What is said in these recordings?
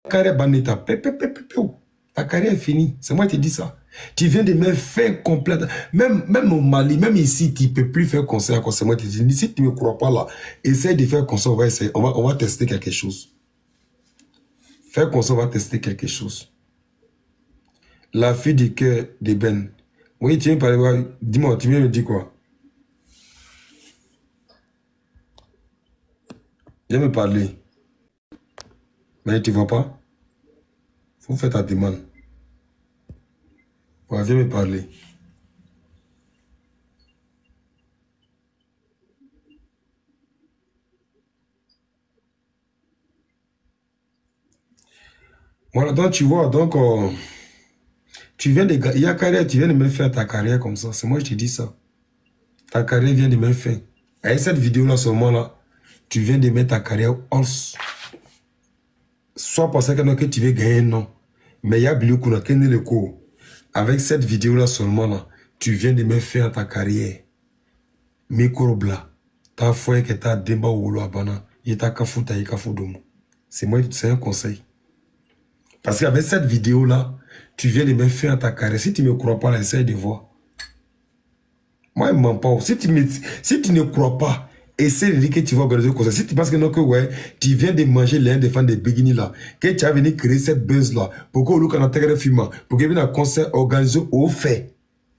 carrière banita. Ta carrière est finie. C'est moi qui te dis ça. Tu viens de me faire complète. Même au Mali, même ici, tu ne peux plus faire concert. C'est moi qui te dis. Si tu ne me crois pas là, essaye de faire concert. On va essayer. On va tester quelque chose. Faire concert, on va tester quelque chose. La fille du cœur de Ben. Oui, tu viens parler. Dis-moi, tu viens me dire quoi? Viens me parler. Mais tu ne vois pas? Faut faire ta demande. Ouais, viens me parler. Voilà, donc tu vois, donc tu viens de... Il y a carrière, tu viens de me faire ta carrière comme ça. C'est moi qui te dis ça. Ta carrière vient de me faire. Avec cette vidéo-là, seulement là, tu viens de mettre ta carrière hors. Soit parce que tu veux gagner, non. Mais il y a Bilou Kuna, le cours. Avec cette vidéo-là seulement là, tu viens de me faire ta carrière. Mikorobla. Ta foi que ta demba ou abana. Il t'a kafuta et kafudomo. C'est moi, c'est un conseil. Parce qu'avec cette vidéo-là, tu viens de me faire ta carrière. Si tu ne me crois pas, là, essaye de voir. Moi, je ne mens pas. Si tu ne crois pas, essaye de dire que tu vas organiser le concert. Si tu penses que non, que ouais, tu viens de manger l'un des fans de Bigini là, que tu as venu créer cette buzz-là, pour que vous ayez un film, pour que vous ayez un concert organisé au fait.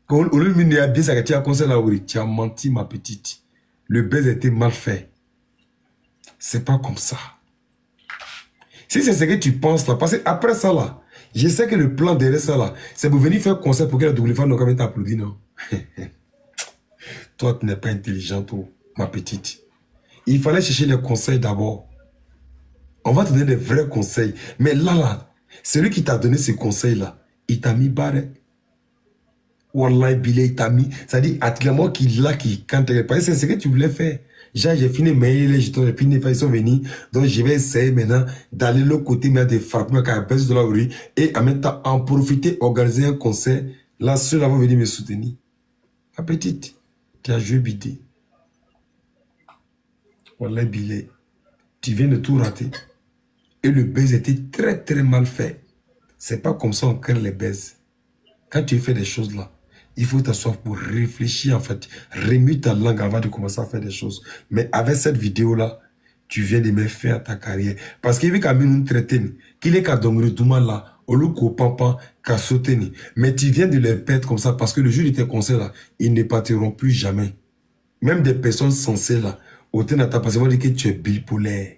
Quand vous avez bien ça que tu as un concert là, tu as menti, ma petite. Le buzz a été mal fait. C'est pas comme ça. Si c'est ce que tu penses là, parce que après ça là, je sais que le plan derrière ça là, c'est pour venir faire concert pour que la WFA n'a pas t'applaudit, non? Toi, tu n'es pas intelligent, toi, ma petite. Il fallait chercher les conseils d'abord. On va te donner des vrais conseils. Mais là, celui qui t'a donné ces conseils-là, il t'a mis barre. Wallah, Bilé, il t'a mis. C'est-à-dire, actuellement, quand tu es c'est ce que tu voulais faire. J'ai fini mail, j'ai fini, ils sont venus. Donc, je vais essayer maintenant d'aller de l'autre côté, mais de frapper ma carapèce de la rue et en même temps, en profiter, organiser un concert. Là, ceux-là vont venir me soutenir. Ma petite, tu as joué bidé. Wallah, Bilé, tu viens de tout rater. Et le buzz était très, très mal fait. C'est pas comme ça on crée les buzz. Quand tu fais des choses là, il faut t'asseoir pour réfléchir en fait. Remue ta langue avant de commencer à faire des choses. Mais avec cette vidéo-là, tu viens de me faire ta carrière. Parce qu'il veut quand même nous traiter. Qu'il est qu'à donner tout mal là, au lieu qu'au pampan, qu'à sauter. Mais tu viens de les perdre comme ça parce que le jour de tes concerts là, ils ne partiront plus jamais. Même des personnes sensées là, autant n'a pas parce que que tu es bipolaire.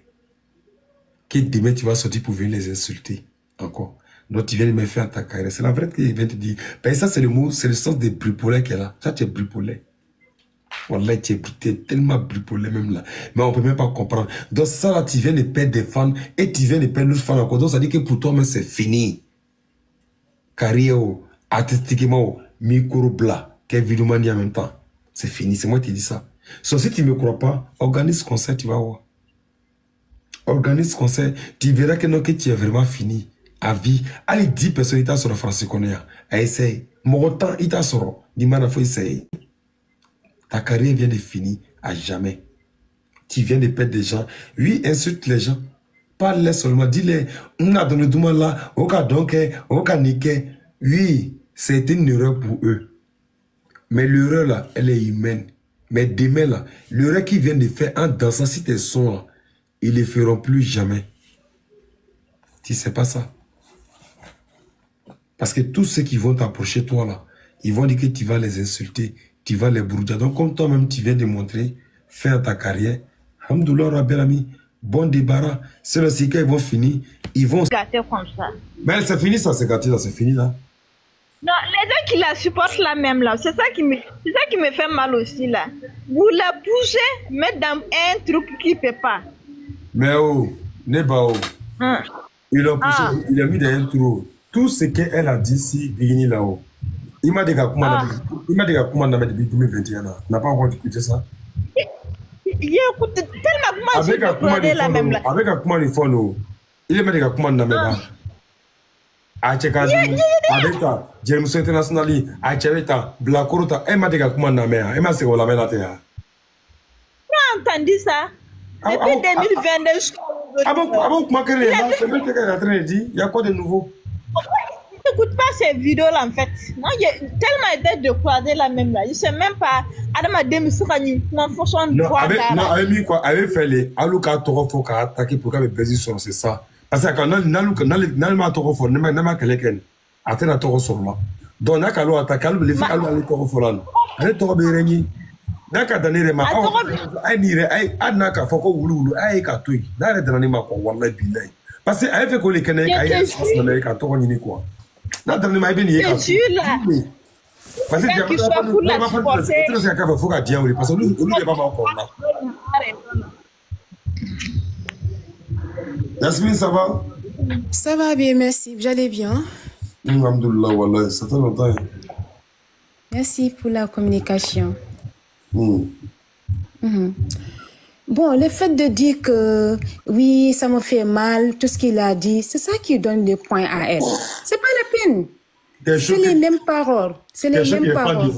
Que demain tu vas sortir pour venir les insulter. Encore. Donc tu viens de me faire ta carrière. C'est la vérité qu'il vient te dire. Ben ça c'est le mot, c'est le sens des bipolaires qu'elle a. Ça tu es bipolaire. Wallah, tu es tellement bipolaire même là. Mais on ne peut même pas comprendre. Donc ça là, tu viens de perdre des fans et tu viens de perdre d'autres fans encore. Donc ça dit que pour toi même c'est fini. Carrière, artistiquement, micro-bla, quelle vidéomanie en même temps. C'est fini, c'est moi qui te dis ça. Sauf si tu ne me crois pas, organise concert, tu vas voir. Organise concert, tu verras que non, que tu es vraiment fini. À vie. Allez, 10 personnes, ils t'ont sur le français qu'on est. Essaye. Mon temps, il t'a sur. Dis-moi, il faut essayer. Ta carrière vient de finir à jamais. Tu viens de perdre des gens. Oui, insulte les gens. Parle-les seulement. Dis-les, on a donné du mal là, on a donc, on a niqué. Oui, c'est une erreur pour eux. Mais l'erreur là, elle est humaine. Mais demain là, l'erreur qu'ils viennent de faire en dansant si tes sons là, ils ne le feront plus jamais. Tu sais pas ça. Parce que tous ceux qui vont t'approcher toi là, ils vont dire que tu vas les insulter, tu vas les brouiller. Donc comme toi-même tu viens de montrer, faire ta carrière, Alhamdoulilah Rabbil Ami, bon débarras. C'est le cycle, ils vont finir, ils vont... Gâter comme ça. Mais c'est fini ça, c'est gâté là, c'est fini là. Non, les gens qui la supportent là même là, c'est ça qui me fait mal aussi là. Vous la poussez, mettre dans un truc qui ne peut pas. Mais oh, n'est pas oh. Il a poussé, il a mis dans un trou. Tout ce qu'elle a dit si Bigini là-haut. Il m'a dit que comment on a mis depuis 2021 là. N'a pas encore écouté ça. Il écoute tellement comment j'ai pleuré là même là. Avec un comment il faut nous. Il m'a dit que comment on a mis là. Avec James International, avec Black Rota, elle m'a dit que comment on a mis là. Elle m'a dit qu'on l'a mis là. Tu as entendu ça? Depuis 2022. Ah bon, comment qu'elle est là? C'est même ce qu'elle est en train de dire. Il y a quoi de nouveau? N'écoute pas ces vidéos-là, en fait. Moi, j'ai tellement été de croiser la même là. Je sais même pas. Adama Demisukani, mon fonction de voix. Non, avec mis quoi? Avec fait les Aluka Torofo qui a attaqué pour qu'elle me baise sur c'est ça. Parce que quand Nalma Torofo, Nama Keleken, Atena Torosor là. Donc, Nakalo attaque, les filles Alu Torofo là. Elle Toro Bereni. Naka Danere Ma. Aïe, Adnaka Foko Wulu, Aïe Katui. N'arrête de l'anima pour Wallah Bilay. Parce que elle fait qu'on les connaît, Aïe, Sassanay, Katoroni quoi. Là, dans le maïben, il y a parce que tu as pour la supporter. C'est un cas de fou à dire, parce que nous, n'est pas encore là. Yasmine, ça va? Ça va bien, merci. Vous allez bien? Alhamdoulilah, wallah, ça fait longtemps. Merci pour la communication. Bon, le fait de dire que oui, ça me fait mal, tout ce qu'il a dit, c'est ça qui donne des points à elle. C'est pas la peine. C'est les mêmes paroles. C'est les mêmes paroles.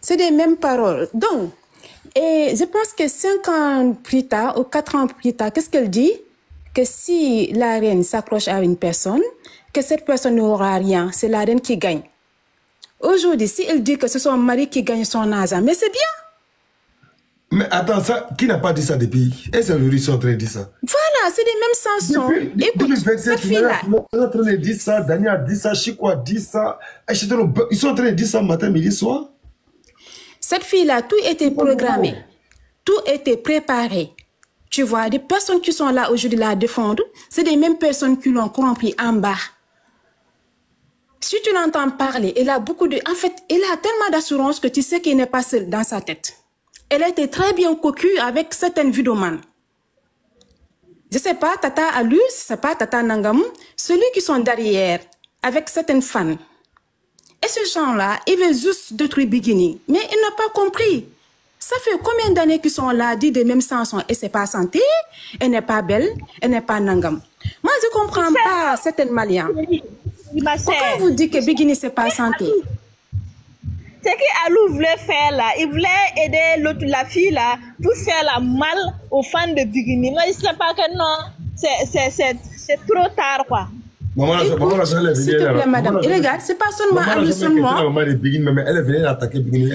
C'est les mêmes paroles. Donc, et je pense que 5 ans plus tard, ou 4 ans plus tard, qu'est-ce qu'elle dit? Que si la reine s'accroche à une personne, que cette personne n'aura rien, c'est la reine qui gagne. Aujourd'hui, si elle dit que c'est son mari qui gagne son argent, mais c'est bien. Mais attends, ça, qui n'a pas dit ça depuis? Et c'est lui qui sont en train de dire ça. Voilà, c'est les mêmes chansons. Écoute, cette fille-là. Ils sont en train de dire ça, Daniel a dit ça, Chiko a dit ça. Ils sont en train de dire ça matin, midi, soir. Cette fille-là, tout était programmé. Tout était préparé. Tu vois, des personnes qui sont là aujourd'hui la défendre, c'est les mêmes personnes qui l'ont compris en bas. Si tu l'entends parler, elle a beaucoup de... En fait, elle a tellement d'assurance que tu sais qu'elle n'est pas seule dans sa tête. Elle a été très bien cocu avec certaines vidéomans. Je ne sais pas, Tata Alus, je ne sais pas, Tata Nangam, celui qui sont derrière, avec certaines fans. Et ce gens-là, ils veulent juste détruire Bikini. Mais ils n'ont pas compris. Ça fait combien d'années qu'ils sont là, disent des mêmes chansons, et c'est pas santé, elle n'est pas belle, elle n'est pas Nangam. Moi, je ne comprends pas certains Maliens. Pourquoi vous dites que Bikini, c'est pas santé? Ce qu'Alou voulait faire là, il voulait aider l'autre, la fille là, pour faire la mal aux fans de Bikini. Moi, je ne sais pas que non, c'est trop tard quoi. Maman, s'il te plaît, madame. Et regarde, c'est pas seulement Alou seulement.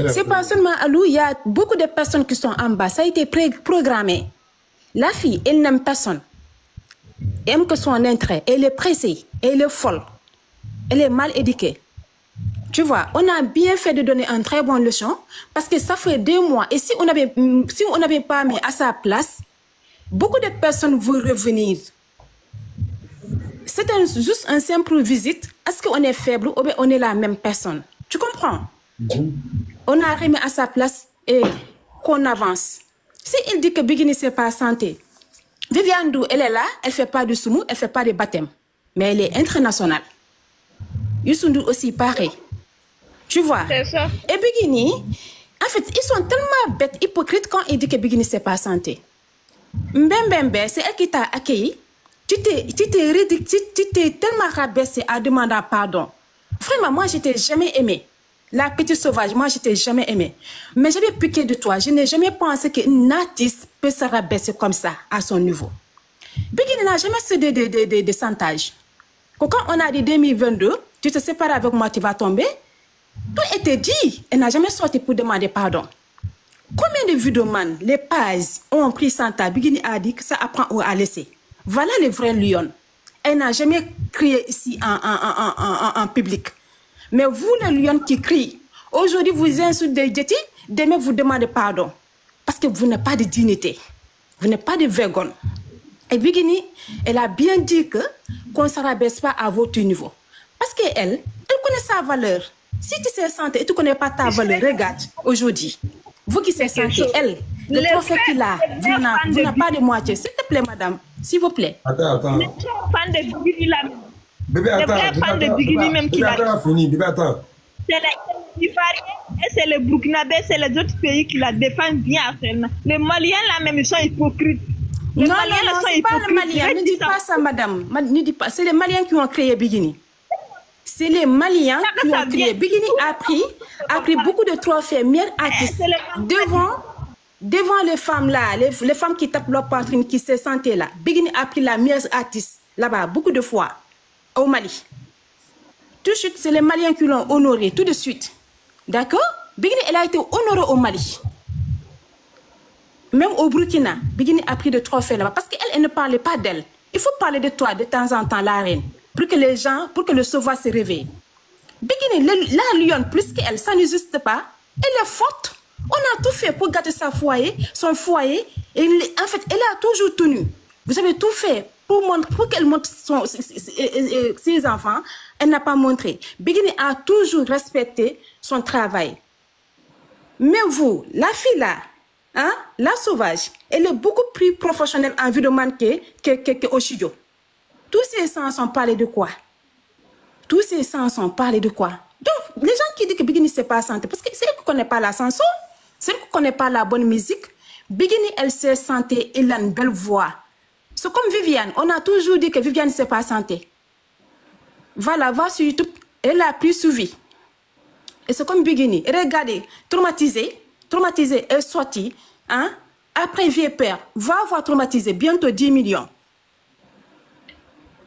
C'est pas seulement Alou, il y a beaucoup de personnes qui sont en bas. Ça a été programmé. La fille, elle n'aime personne. Elle aime que son intérêt. Elle est pressée. Elle est folle. Elle est mal éduquée. Tu vois, on a bien fait de donner un très bon leçon parce que ça fait 2 mois. Et si on n'avait pas mis à sa place, beaucoup de personnes vont revenir. C'est juste un simple visite. Est-ce qu'on est faible ou bien on est la même personne? Tu comprends? On a remis à sa place et qu'on avance. Si il dit que Bikini c'est pas santé, Viviane Dou, elle est là, elle ne fait pas de soumou, elle ne fait pas de baptême. Mais elle est internationale. Youssou Ndour aussi pareil. Tu vois? C'est ça. Et Bikini, en fait, ils sont tellement bêtes, hypocrites quand ils disent que Bikini c'est pas santé. Mbembe, c'est elle qui t'a accueilli. Tu t'es tellement rabaissé à demander pardon. Vraiment, moi, je t'ai jamais aimé. La petite sauvage, moi, je t'ai jamais aimé. Mais j'avais piqué de toi. Je n'ai jamais pensé qu'une artiste peut se rabaisser comme ça, à son niveau. Bikini n'a jamais cédé de chantage. Quand on a dit 2022, tu te sépares avec moi, tu vas tomber. Tout était dit. Elle n'a jamais sorti pour demander pardon. Combien de vidéomans, les pages ont pris Santa, Bikini a dit que ça apprend ou à laisser. Voilà les vrais lions. Elle n'a jamais crié ici en public. Mais vous, les lions qui crient, aujourd'hui vous insultez des jetis, demain vous demandez pardon. Parce que vous n'avez pas de dignité. Vous n'êtes pas de vegan. Et Bikini, elle a bien dit qu'on ne se rabaisse pas à votre niveau. Parce qu'elle connaît sa valeur. Si tu sais santé et tu ne connais pas ta valeur, regarde, aujourd'hui, vous qui savez santé, elle, le trophée qu'il a, vous n'avez pas de moitié. S'il te plaît, madame, s'il vous plaît. Attends. Les fans de Bikini là. Bébé, attends. Les fans de Bikini même qui l'a. Bébé, attends. C'est les Ivoiriens et c'est les Burkinabés, c'est les autres pays qui la défendent bien actuellement. Les Maliens là même, ils sont hypocrites. Non, c'est pas les Maliens. Ne dis pas ça, madame. Ne dis pas. C'est les Maliens qui ont créé Bikini. C'est les Maliens qui ont créé. Bikini a pris beaucoup de trophées, meilleurs artistes devant devant les femmes là, les femmes qui tapent leur poitrine, qui se sentaient là, Bigini a pris la meilleure artiste là-bas, beaucoup de fois, au Mali. Tout de suite, c'est les Maliens qui l'ont honorée, tout de suite. D'accord? Bigini, elle a été honorée au Mali. Même au Burkina, Bigini a pris de trophées là-bas, parce qu'elle ne parlait pas d'elle. Il faut parler de toi de temps en temps, la reine, pour que les gens, pour que le sauvage se réveille. Bigini, la lionne, plus qu'elle, ça n'existe pas. Elle est forte. On a tout fait pour gâter son foyer. Et en fait, elle a toujours tenu. Vous avez tout fait pour qu'elle montre ses enfants. Elle n'a pas montré. Bigini a toujours respecté son travail. Mais vous, la fille là, hein, la sauvage, elle est beaucoup plus professionnelle en environnement que Oshido. Tous ces sens ont parlé de quoi? Tous ces sens ont parlé de quoi? Donc, les gens qui disent que Bigini c'est pas santé, parce que c'est elle qui ne connaît pas la chanson, c'est elle qui ne connaît pas la bonne musique. Bigini, elle sait santé, elle a une belle voix. C'est comme Viviane, on a toujours dit que Viviane c'est pas santé. Voilà, va sur YouTube, elle a plus suivi. Et c'est comme Bigini, regardez, traumatisée, est sortie, hein? Après vieux père, va avoir traumatisé, bientôt 10 millions.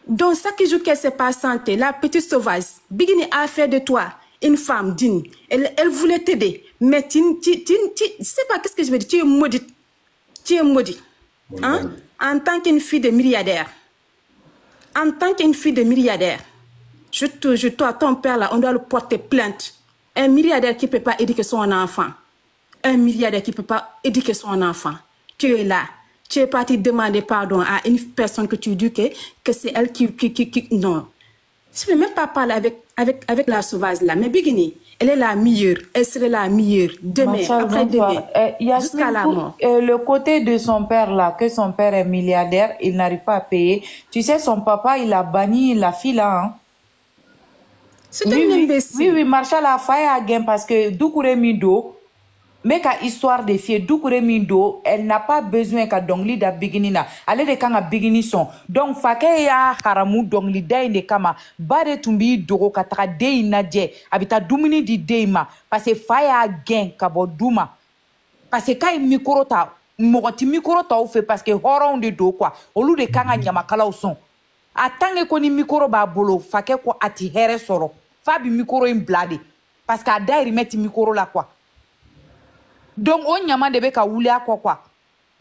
Donc, ça qui joue qu'elle c'est pas santé, la petite sauvage, Bigini a fait de toi une femme digne. Elle voulait t'aider, mais tu sais pas qu'est-ce que je veux dire, tu es maudite. Tu es maudite. Hein? En tant qu'une fille de milliardaire. En tant qu'une fille de milliardaire. Toi, ton père là, on doit le porter plainte. Un milliardaire qui ne peut pas éduquer son enfant. Un milliardaire qui ne peut pas éduquer son enfant. Tu es là. Tu es parti demander pardon à une personne que tu dis que c'est elle qui... Non. Je ne peux même pas parler avec la sauvage là. Mais Bigini, elle est la meilleure. Elle serait la meilleure. Demain, après-demain. Jusqu'à la mort. Le côté de son père là, que son père est milliardaire, il n'arrive pas à payer. Tu sais, son papa, il a banni la fille là. Hein. C'est un imbécile. Oui, Marshall a failli à gain parce que Doukouré Mido... Mais ka histoire de fille Doukouré Mindo, elle n'a pas besoin ka dongli da bigini na. Ale de kanga bigini son. Donc fake ya haramu dongli da inde kama bare tumbi dogo ka taka de inadje abita dumini di deima parce que faya gen ka bo duma. Parce que kay mikoro ta mogoti mikoro ta ou fait parce que horon de do quoi. Olu de kanga nyamakala son. Atange ko ni mikoro ba bolo fake ko ati here soro. Fabi mikoro in blade. Parce que ada remettre mikoro la quoi. Donc on nyama de be ka wuli akwa kwa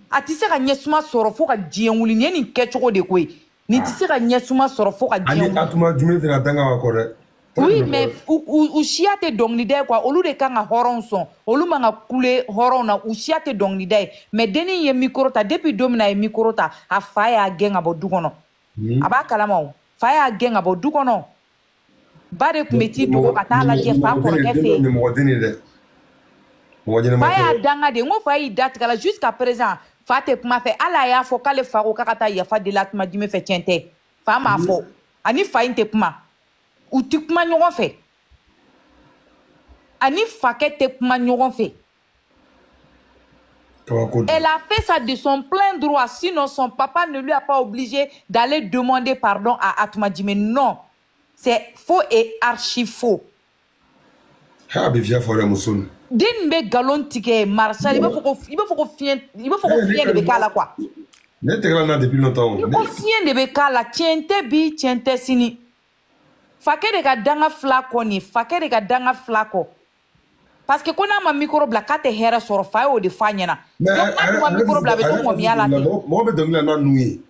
atise ka nyesuma soro fo ka dien wuli ni kechogo de kwe ni tise ka nyesuma soro fo ka dien ani atuma jume fina tanga wa kore oui mais u shiate dong ni de kwa olu de kanga horon son olu manga kule horon na u shiate dong ni de mais deni ye mikrota depuis domina ye mikrota a faya genga bo dukono aba kalama o faya genga bo dukono bare kumeti do ka ta la je fa ko kefe Faya danga de ngo fayi datkala jusqu'à présent fate kuma fait ala ya fo kale faro kakata ya fa de latma dime fait tiente fa ma fo ani fainte kuma uti kuma nyogon fait ani fakete kuma nyogon fait elle a fait ça de son plein droit sinon son papa ne lui a pas obligé d'aller demander pardon à Atma Dime non c'est faux et archi faux ha be via fora musun din be galon tike Marshall il va faut fien de be kala quoi ne te gala na depuis longtemps il faut fien de be kala tiente bi tiente sini fake de ga danga flako ni fake de ga danga flako parce que kona ma micro bla kate hera soro fa o de fanyana donc ma micro bla be to mo mi ala te mo be dongla na nuyi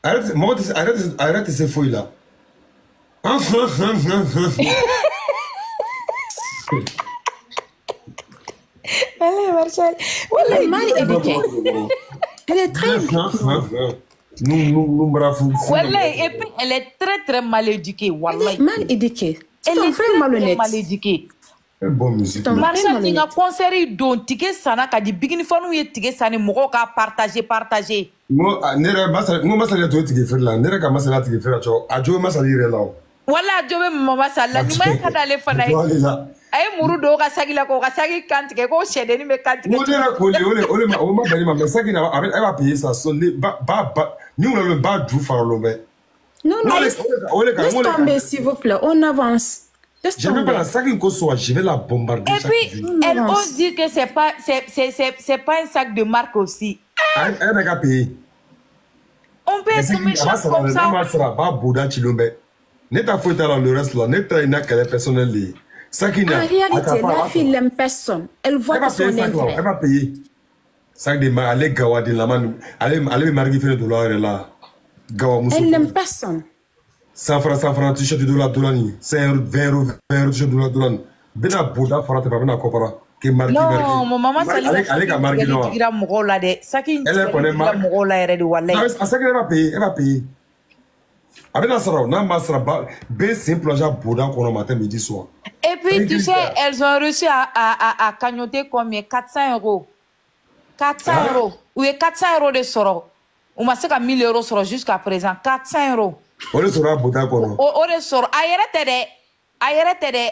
arrête ces fouilles là Allez, Marshall. Elle est mal éduquée. Elle est très... Et puis, elle est très mal éduquée. Elle est mal éduquée. Elle est très malhonnête. Mal éduquée. Bon musique. Marshall, tu as conseillé don ticket sana ka di bigini fanu ye ticket sana mogo ka partager. Moi masala to ticket fer la nera ka masala ticket fer ajo masala ire la. Wala ajo be mama sala ni ma ka dale fana. Ay muru do ka sagila ko ka sagi kantike ko shede ni me kantike mo dera ko ole ma bari ma sagi na ay ba payer ça son ba ni on le ba du farlo mais non laisse tomber s'il vous plaît on avance Je ne vais pas la sac une soit, je vais la bombarder. Et puis, elle ose dire que c'est pas un sac de marque aussi. Elle n'a qu'à payer. On peut être méchant comme ça. Ne ta faute dans le reste là, ne ta n'a qu'elle est personnelle. En réalité, la fille n'aime personne. Elle voit que son intérêt. Elle va payer. Sac de ma, elle est gawa de la man, elle est mariée fait de l'or là. Elle n'aime personne. 100 francs, t-shirt de $, 5 20 euros, t-shirt de $. Bena Bouddha, Farate, Pavana Copara, qui est marqué. Non, mon maman, ça elle va payer. Avec Sarah, n'a pas Sarah, ben simple, j'ai Bouddha qu'on a matin, midi, soir. Et puis, tu sais, elles ont réussi à cagnoter combien? 400 euros. 400 euros. Oui, 400 euros de soro. On m'a dit qu'à 1000 euros soro jusqu'à présent. 400 euros. On est sur la Bouddha qu'on a. On est sur. Aïe,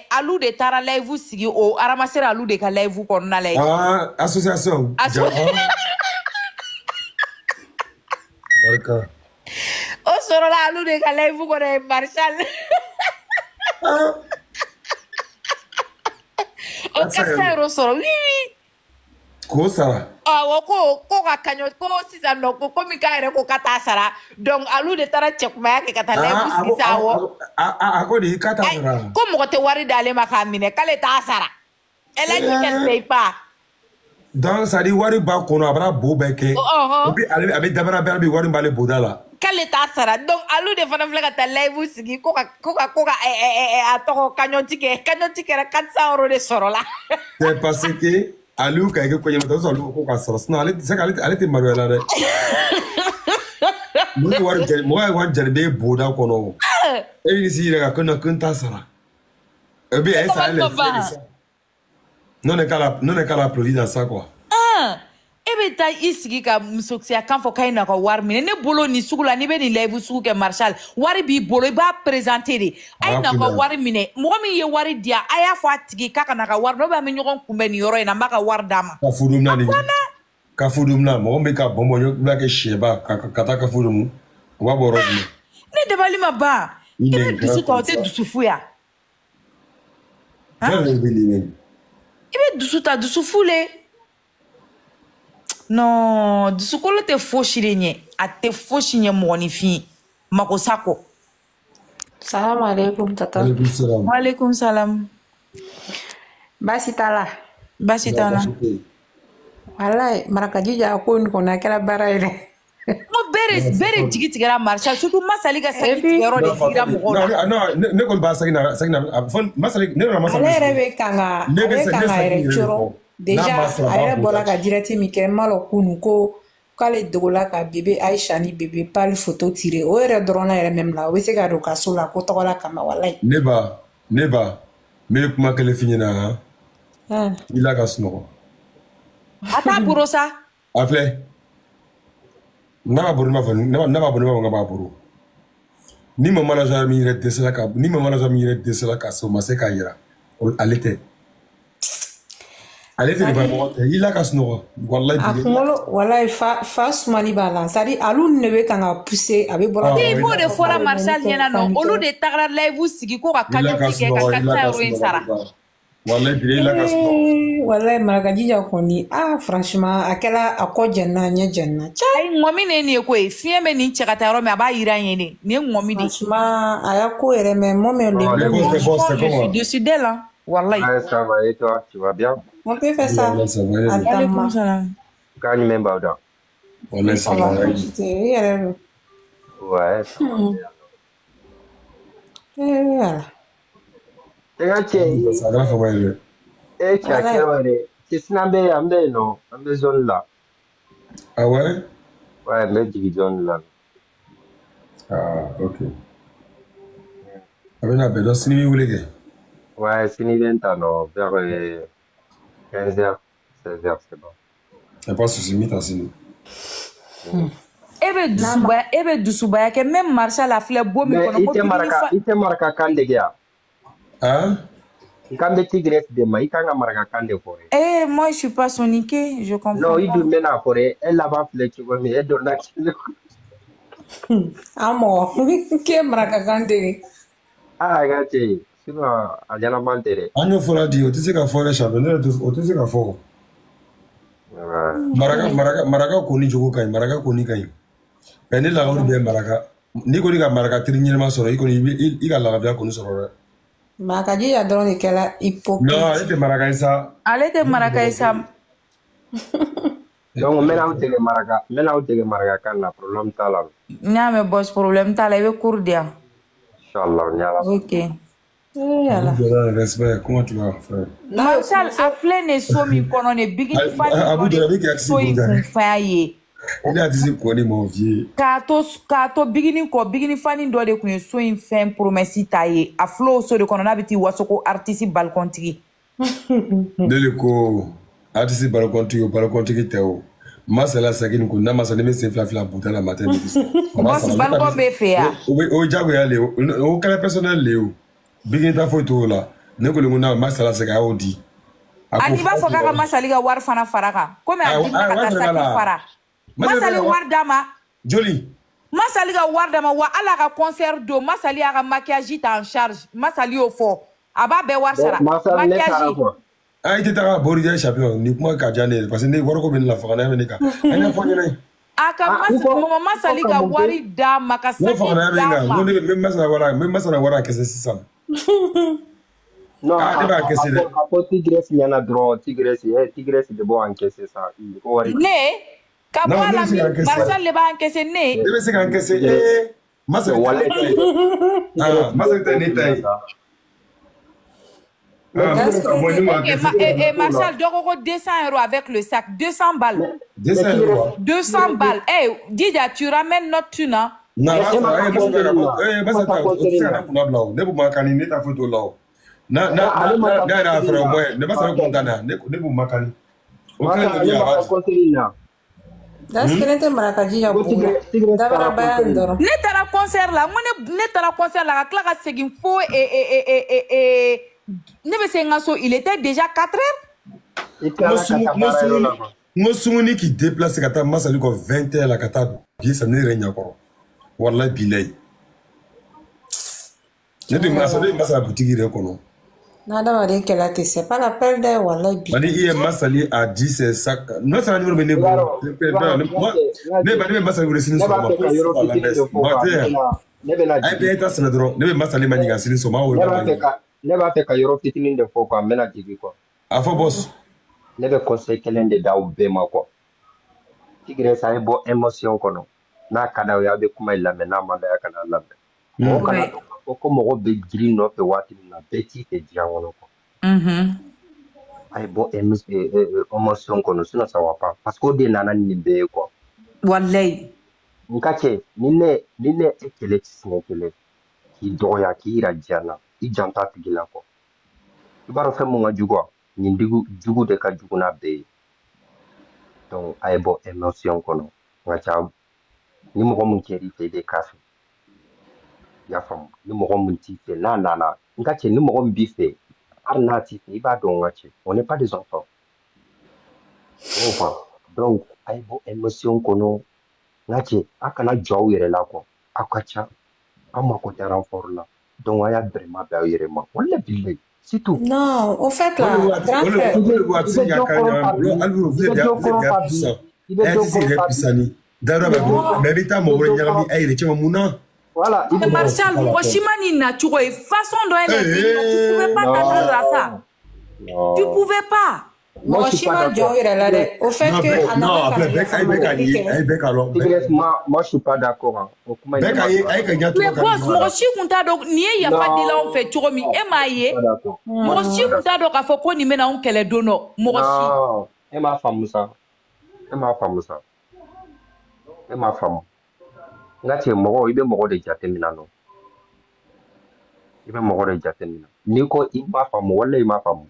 alou de tara live sigi o aramasser alou de ka live qu'on a live. Ah, association. Barka. O soro la alou de ka live qu'on a Marshall. O 400 euros soro. Oui. Ko ça? Ah, ko ka kanyo ko sisa no ko mi ka ere ko kata sara. Donc alou de tara check ma ke kata live sigi sa wo. Ko di kata sara. Ko mo te wari dale ma ka mine kale ta sara. Elle a dit qu'elle paye pas. Donc ça dit wari ba kono abra bo beke. Et puis avec dabara berbi wari ba le bodala. Kale ta sara. Donc alou de fana flega ta live sigi ko ka atoko kanyo tike ra 400 euros de soro la. C'est parce que Alou ka ko yema to alou ko ka soro. Sinon elle était mariée là. Moi wari jarbe boda kono. Et ici il a kunta sara. Et bien ça elle non est qu'à la produit dans ça quoi. Ebe ta isigi ka musoksia kan fo kay na ko war mine ne bolo ni sugula ni be ni live sugu ke Marshall wari bi bolo ba présenter de ay na ko war mine mo mi ye wari dia aya fo atigi kaka na ka war no ba mi nyogon kumbe ni yoro ina maka war dama ka fudum na mo be ka bombo yo ba ke sheba ka ta ka fudum wa boro ne de bali ma ba ebe dusu ko te dusu fu ya ebe dusu ta dusu fule. Non, dusukolo te foshi renye, a te foshi nye mwonifi, makosako. Salam alaikum tata. Wa alaikum salam. Basi tala. Wallahi, marakajija akun kona kera bara ile. Mo bere jigi tigera Marshall, surtout masali ga saki tigero de tigira mugona. Non, ne kon ba saki na masali ne na masali. Ale rebe kanga ere choro. Déjà, elle bola ka direct mi ke malo kunu ko kale dogola ka bébé Aïcha ni bébé pas le photo tiré o ere drona ere même là o se ka do ka sola ko togola kama wallahi neba me kuma kele finyina ha il a ka snogo ata buro sa afle na buru ma fa na buru ma ngaba buru ni mama la jami yire desela ka so ma se ka yira alete allez te ba mo il a ka snogo wallahi akolo wallahi fa sumani bala sari alun ne be kanga pousser abe bora ti mo de fora Marshall nyana no olu de tagra live sigi ko ka kanyo tike ka 400 euros insara wallahi il a ka snogo wallahi maragajija koni franchement akela akojenna nya jenna ai ngomi ne ni ko e fie me ni chekata ro me aba ira yene ni ngomi de franchement aya ko ere me mo me le je suis dessus d'elle hein wallahi ça va et toi tu vas bien. On peut faire ça. Gagne même Bauda. On est ça. Ouais. Zone là. Ah ouais? Ouais, mais zone là. Ah, ok. Donc, si vous voulez. Ouais, c'est une vingtaine, vers 15h, 16h, c'est bon. Il n'y a pas de souci, mais t'as signé. Ebe dusubaya ke même Marshall a fait beau mais il te marque kande gya. Hein? Kande tigres de ma ikanga marque kande forêt. Moi je suis pas soniqué, je comprends. Non, il doit mener à forêt, elle l'a pas fait tu vois mais elle donne amo, que marque kande. Ah, gâté. Sinon, a ɲɛnaman tɛ dɛ. An y'o fɔra di, o tɛ se ka fɔ dɛ champion, o tɛ se ka fɔ. Maraka koni jogo ka ɲi, maraka koni ka ɲi. Mais ni lagaw bɛ maraka, ni koni ka maraka teri ɲɛnama sɔrɔ, i koni i ka lagabiya koni sɔrɔ dɛ. Marakaji dɔrɔn de kɛla hypocrite. Non, ale tɛ maraka ye sa. Ale tɛ maraka ye sa. Donc, n bɛna dege maraka kan na, problème t'a la. N y'a mɛn boss, problème t'a la, i bɛ cours di yan. Inch'Allah, ni Ala. Ok. Respect, comment tu vas, frère? Marshal, a filɛ nin so min kɔnɔ nin bigini fani so in kunfaya ye. Il a dit quoi de mon vieux? K'a to bigini kɔ bigini fani dɔ de kun ye so in fɛn promesse ta ye a filɛ o so de kɔnɔ n'a bɛ t'i waso ko artiste balcon-tigi. Ne le ko artiste balcon-tigi tɛ o. Masala sagini ko n'a masa ne bɛ sen fila buta la matin midi. Boss balcon bɛ fɛ yan. O jagoya le o kɛra personnel le o. Bigini ta foyi t'o la. Ne ko le ko n'a masala sɛgɛ a y'o di. Ani b'a fɔ k'a ka masali ka wari fana fara kan. Komi a di ka taa saki fara. Masali wari d'a ma. Joli. Masali ka wari d'a ma wa ala ka concert don Masali y'a ka maquillage ta en charge. Masali y'o fɔ. A b'a bɛɛ wari sara. Maquillage. A i tɛ taga Boridien champion ni kuma ka diya ne ye parce que ne wari ko bɛ ne la faga n'a bɛ ne kan. A ɲɛ fɔ ɲɛna ye. A ka Masali ka wari d'a ma ka saki d'a ma. Ne bɛ masala wari a kɛsɛ sisan. Non, a ko Tigresse ɲɛna dɔrɔn Tigresse de b'o encaisser sa. Ne ka bɔ a la min Marshal de b'a encaisser ne. Ne bɛ se ka encaisser Masali tɛ ne ta ye. Marshal, Djogo 200 € avec le sac, 200 balles. 200 €. 200 balles. Eh, Dija, tu ramènes notre thune, hein? Non, ne b'u makani ne t'a photo là. Na yɛrɛ fɛrɛ o mɔ ne b'a sɔrɔ kontan na ne b'u makani. O kɛlen de y'a Daskelen tɛ marakaji ya bolo. Dabarabaya dɔrɔn. Ne taara concert la, ne taara concert la ka tila ka segin fo ne bɛ se n ka so il était déjà 4 heures. N ko sunguni k'i déplacer ka taa Masali kɔ 20 heures la ka taa bi sa ne yɛrɛ ɲɛkɔrɔ. Wallahi bilayi. Ne de Masala boutique yɛrɛ kɔnɔ. N'adamaden kɛla ten c'est pas la peine dɛ wallahi bi. Mani i ye Masali a dit c'est ça. Non ça numéro bɛ ne bolo. Ne bɛ Masali wele sini sɔgɔma. Ai bɛ taa sɛnɛ dɔrɔn ne bɛ Masali ma ɲininka sini sɔgɔma. Ne b'a fɛ ka yɔrɔ fitinin de fɔ quoi n bɛna jigin quoi. A fɔ boss. Ne bɛ conseil kelen de d'aw bɛɛ ma quoi. Tigresse a ye bɔ émotion kɔnɔ. N'a ka d'aw ye a bɛ kuma in lamɛn n'a man d'a ye a kana lamɛn. Mɔgɔ kana dɔn k'a fɔ ko mɔgɔ bɛ jiri nɔfɛ waati min na bɛɛ t'i fɛ diɲɛ kɔnɔ quoi. A ye bɔ émotion kɔnɔ sinon ça va pas parce que o de nana ni nin bɛɛ ye quoi. Wallahi. N ka cɛ ni ne e kɛlɛ ti siɲɛ kelen k'i dɔgɔya k'i yira diɲɛ na i janta tigi la quoi. I b'a dɔn fɛn mun ka jugu wa nin jugu de ka jugu n'a bɛɛ ye. Donc a ye bɔ émotion kɔnɔ n ka ca ni mɔgɔ mun kɛr'i fɛ i bɛ k'a fɛ. I y'a faamu ni mɔgɔ mun t'i fɛ n'a nana n ka cɛ ni mɔgɔ min b'i fɛ hali n'a t'i fɛ i b'a dɔn n ka cɛ on n'est pas des enfants. Donc a ye bɔ émotion kɔnɔ n ka cɛ a kana jɔ aw yɛrɛ la quoi aw ka ca aw mako tɛ renfort la donc a y'a bɛrɛma bɛn aw yɛrɛ ma wala bilayi c'est tout. Non, au fait là, grand frère. Voilà. Marshal, mɔgɔ si ma nin na cogo ye façon dɔ ye tu pouvais pas t'attendre à ça. Tu pouvais pas. Mɔgɔ si ma jɔ yɛrɛ la dɛ. Au fait que a nana ka moi je suis pas d'accord. Mais boss, mɔgɔ si kun t'a dɔn nin ye yafa dila anw fɛ cogo min e m'a ye. Mɔgɔ si kun t'a dɔn k'a fɔ ko nin bɛna anw kɛlɛ don dɔ. Mɔgɔ si. E m'a faamu sa. E m'a faamu. N ka cɛ mɔgɔ i bɛ mɔgɔ de jateminɛ nɔ. N'i ko i m'a faamu wala i m'a faamu.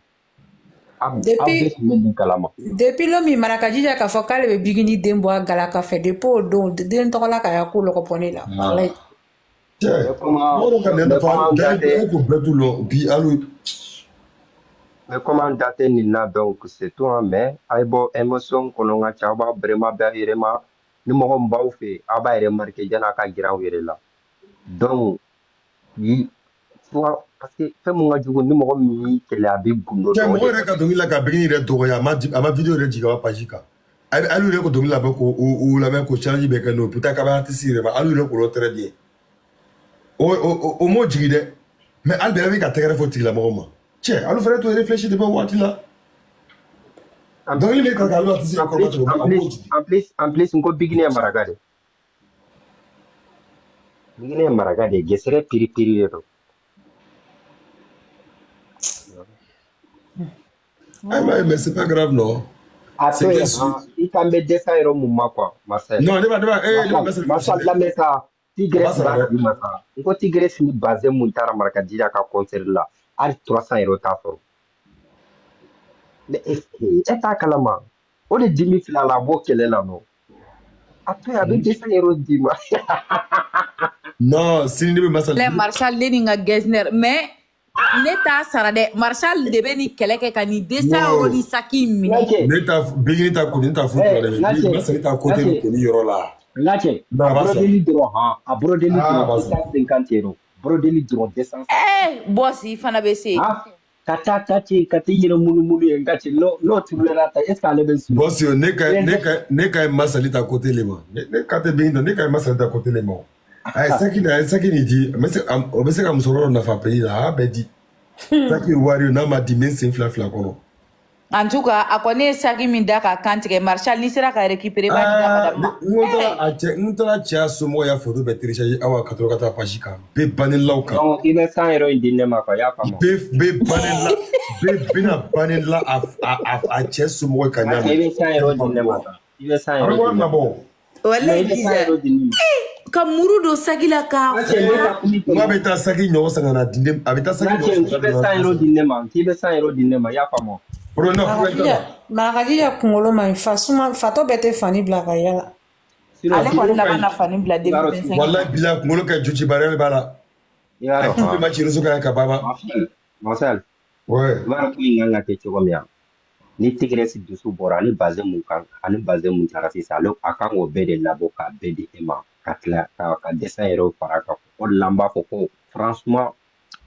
Depuis lo min marakaji ja k'a fɔ k'ale bɛ bigini den bɔ a galaka fɛ depuis o don den tɔgɔ la ka ya ko lɔgɔbɔ ne la. Mais comment dater nin na donc c'est tout hein mais a ye bɔ émotion kɔnɔ n ka cɛ aw b'a bɛrɛma bɛn a yɛrɛ ma ni mɔgɔ min b'aw fɛ aw b'a yɛrɛ marqué yan'a ka gɛrɛ aw yɛrɛ la donc soit parce que fɛn mun ka jugu ni mɔgɔ min y'i kɛlɛ a bɛ gundo dɔn mɔgɔ yɛrɛ ka dɔnkili la ka Begin yɛrɛ dɔgɔya a ma vidéo yɛrɛ jigin a ka page kan hali yɛrɛ ko dɔnkili labɛn k'o lamɛn ko challenge bɛ kɛ n'o peut-être k'a bɛ artiste yɛrɛ ma hali yɛrɛ k'o lɔ très bien o m'o jigin dɛ mais hali bɛɛ bɛ ka tɛgɛrɛ fɔ tigilamɔgɔ ma cɛ hali fɛnɛ to réfléchir de bɛ waati la dɔnkili bɛ ka hali artiste yɛrɛ kɔrɔ cogo min en plus n ko Begin ye maraka de Begin ye maraka de gesere piri de don mais c'est pas grave non. Après, il t'a mis des euros mon quoi, Marcel. Non, Marcel la mesa Tigres ba di masa. Ko Tigres ni basé mun tara maraka dira ka concert la. Al 300 euros ta foro. Mais eta kalama. O de 10 000 la bo kele la no. Après avec 200 euros di ma. Non, si ni be Marcel. Le Marshal Leninga Gesner mais Neta sarade Marshal de beni keleke kani 200 euros ni saki mini. Neta Begin ta ko neta foot la de. Marcel ta côté ko ni yoro la. Lache. Brodeli dro a brodeli dro 150 euros. Brodeli dro 200. Boss il fana be se. Kata yiro mulu engati no tulera ta est-ce qu'elle est bien. Boss yo ne ka Marcel ta côté le ma. Ne ka te Begin ne ka Marcel ta côté le ma. Saki ni di mais c'est comme soro na fa pays là bedi Saki wari na ma di men sin fla kono en tout cas a connaît Saki min da ka kantige Marshal ni sera ka récupérer ba ni madame ngontala chia somo ya photo be télécharger awa 84 page kan be banel lauka non il est 100 euros indine ma ko ya famo be banel la be bina banel la a chia somo ka nyama il est 100 euros indine ma il est 100 euros na bon wala Kamuru do sagila ka ma beta sagi nyo sangana dinde abeta sagi nyo ki be 100 euros dinde ma ya famo pro no maradi ya kungolo ma fasuma fato bete fani blaga yala ale ko na bana fani bla 2025 wallahi bila kungolo ka juchi barel bala ya ko ma chiruso ka baba Marcel ouais mara ko nganga te chogo miya ni Tigres dusu bora ni basé mun kan ani basé mun tara si salo akan o bede labo ka bede ema katla ka 200 euros faraka o lamba foko franchement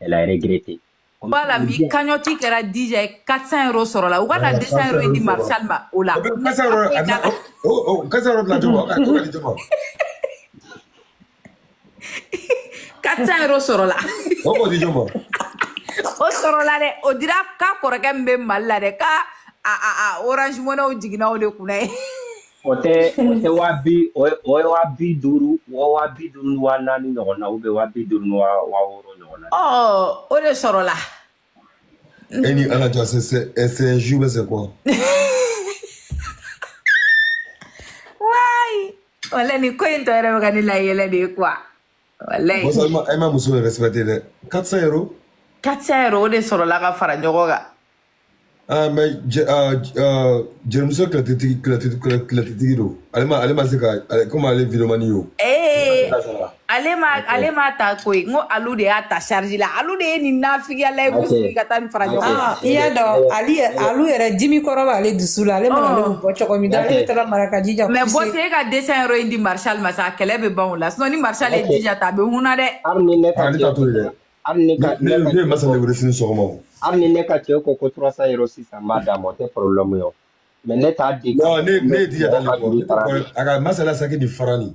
elle a regretté voilà mi kanyoti kera DJ 400 euros soro la ugana 200 euros di Marshal ma ola 400 euros 400 euros la jomo ka di jomo 400 euros soro la o di jomo o soro la de o dira ka koreke mbe malla de ka Orange Money o jigina o de kunai ote wabi duru wa nani nyona ube wabi duru wa woro nyona o de soro la eni ala jo c'est un jour mais c'est quoi wai wala ni ko into era ga ni la yele de quoi wala moi seulement elle m'a muso respecté de 400 euros 400 euros de soro la ka fara nyogo ga mais Jerusalem que do alema seka comment aller vidéomani yo alema ta ko ngo alu de ata charge la alu de ni nafi ya la gusi ka tan fara nyogo iya do alu era jimi koroba ale dusula ale mana le bo choko mi dale tala maraka jija mais bo se ka 200 euros indi Marshal ma sa kele be bon la sinon ni Marshal e jija ta be huna de arni ne ka ne masa le resini sogoma arni ne ka ko 300 euros si ça madame te problème yo mais ne ta di non ne di ya aga masa la saki di farani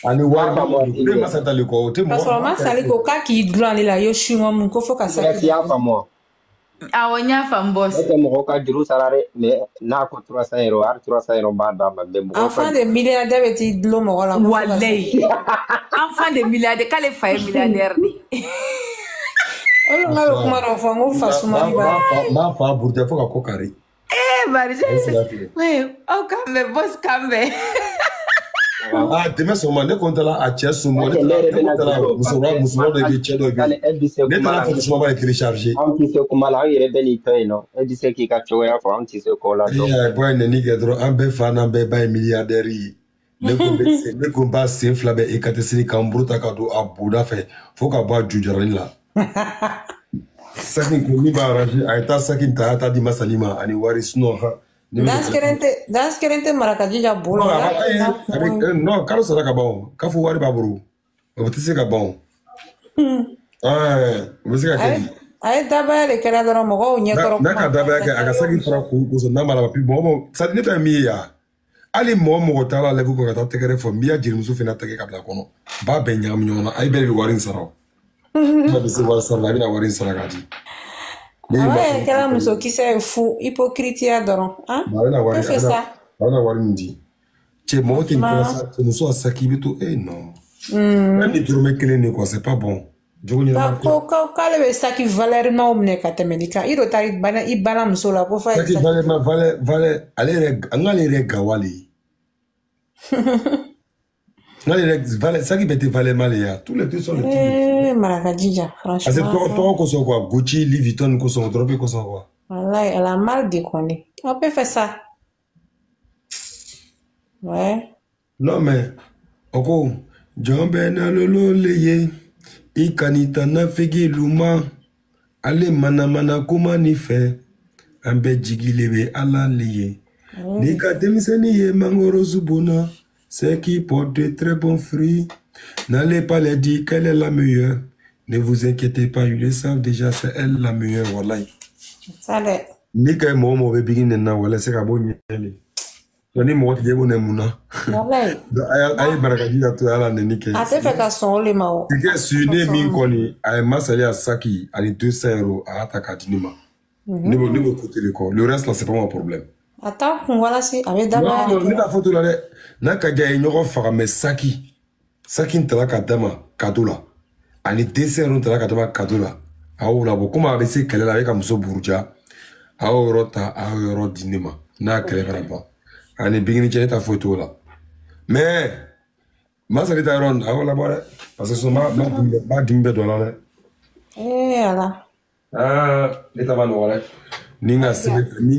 ani wari ne masa tali ko te mo parce que masa le ko ka ki dran la yo shingo mun ko foka saki ya famo awonya fam boss te mo ka juru salare mais na ko 300 euros ar 300 euros madame be mo enfant de milliardaire beti lo mo wala wallahi enfant de milliardaire kale fay milliardaire ni olo ngalo kuma ro fango fasuma ma fa burja foka ko kari bari ouais o kambe boss kambe demain seulement ne compte là à Thiès souvent ne muso de bi chedo bi ne tala faut souvent va télécharger on se kuma la yere beni no e dise ki ka choya fo on se ko la do boy ne ni gedro ambe fana be bay milliardaire yi ne ko ba se flabe e katesini kambruta ka do abuda fe faut ka ba jujarin la sakin ko mi ba raji ayta sakin ta di masalima ani waris no ha das kerente marakaji ja bolo non kalo sara ka bon ka fu wari baburu o tise ka bon Vous savez aye dabaya de kɛra dɔrɔn mɔgɔw ɲɛkɔrɔ n'a ka dabaya kɛ a ka saki fara k'u n'a mara puis mɔgɔ ça ne tɛ min ye ya hali mɔgɔ t'a la lɛfu ka taa tɛgɛrɛ fɔ n'i y'a jelimuso fana tɛgɛ ka bila kɔnɔ b'a bɛɛ ɲagami ɲɔgɔn na a ye bɛɛ de bɛ wari in sara o n'a bɛ se wari sara la a bɛna wari in sara k'a di ala ye kɛra musokisɛ ye fu hypocritiya dɔrɔn a bɛna wari min di cɛ mɔgɔ tɛ nin kɔnɔ sa muso a saki i bɛ to non même ni dɔrɔmɛ kelen de quoi c'est pas bon k'ale bɛ saki valeur maw minɛ ka tɛmɛ nin kan i do taa i bana muso la ko fa saki valeur ale yɛrɛ gawale n'ale yɛrɛ saki bɛɛ tɛ valeur ma le ya tous les deux sont le type Marakadija franchement parce que tɔgɔ kosɔn quoi Gucci Louis Vuitton kosɔn dɔrɔn bɛ kosɔn quoi wallahi elle a mal déconné on peut faire ça ouais non mais oko jɔn bɛ na lolo le ye I kanita na fegi luma ale mana kuma ni fɛ an bɛ jigi le bɛ ala le ye n'i ka denmisɛnnin ye mangoro zubona c'est qui porte de très bons fruits n'allez pas les dire qu'elle est la meilleure ne vous inquiétez pas ils le savent déjà c'est elle la meilleure wallahi n'i ka mɔgɔ bɛ bigi nin na wala se ka bɔ ɲɛli ni mɔgɔ tɛ ko ne mun na a ye barakaji ka to ala neni kɛ a tɛ fɛ ka sɔn o le ma o tigɛ su ne min kɔni a ye masali a saki ani 200 € a y'a ta k'a di ne ma ne bɛ côté de kɔ le reste là c'est pas mon problème a t'a kun walasi a bɛ dabaya non ne t'a fɔ to la dɛ n'a ka diya ye ɲɔgɔn faga mais saki in tala ka d'a ma cadeau la ani 200 € tala ka d'a ma cadeau la a y'o labɔ komi a bɛ se kɛlɛ la a bɛ ka muso buruja a y'o yɔrɔ ta a y'o yɔrɔ di ne ma n'a kɛlɛ fana ban ani bigini cɛ ne t'a foyi t'o la mais masali ta yɔrɔ a y'o labɔ dɛ parce que b'a dimi bɛɛ dɔ la dɛ ala ne ta ma nɔgɔ dɛ ni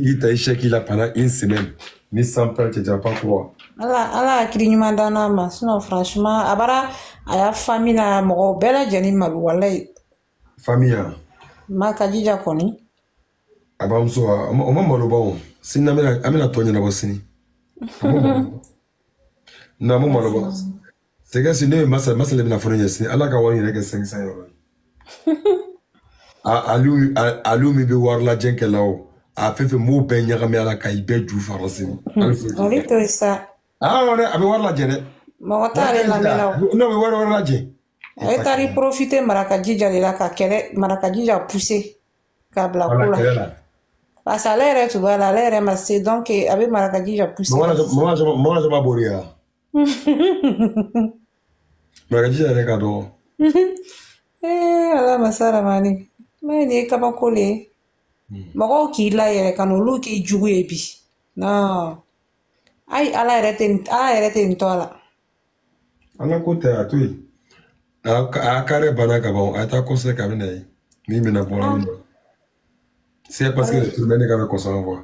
k'i ta i chèque la pendant une semaine ni sans perte tu n'as pas quoi ala hakili ɲuman d'an n'a ma sinon franchement a bara a y'a famille na mɔgɔw bɛɛ lajɛlen malo walayi famille ya Makadija kɔni a bamuso o ma malo ba o sini an bɛna tɔ ɲɛnabɔ sini non mo malo ba c'est que si ne masala bɛna fɔ ne ɲɛ sini ala ka wari yɛrɛ kɛ 500 € alu min bɛ wari lajɛ kɛ la o a fɛn fɛn m'o bɛɛ ɲagami ala ka i bɛɛ ju fara sini olu to ye sa dɛ a bɛ wari lajɛ dɛ mɔgɔ t'ale lamɛn la o non a bɛ wari lajɛ a ye taari profiter Marakadija de la ka kɛlɛ Marakadija pousser k'a bila ko la parce que ale yɛrɛ tun b'a la ale yɛrɛ ma se donc a bɛ Marakadija pousser mɔgɔ jama bori ya Marakadija yɛrɛ ka dɔgɔ ala masa ramani mais nin ye kabako le ye mɔgɔw k'i la yɛrɛ ka n'olu k'i jugu ye bi non ayi ala yɛrɛ tɛ nin tɔ a la ala ko tɛ a to yen a kare bana ka ban a ye taa kɔsɛ ka bɛ na ye min bɛna bɔra min na c'est parce que tu bɛ ne ka bɛ kɔsɔn quoi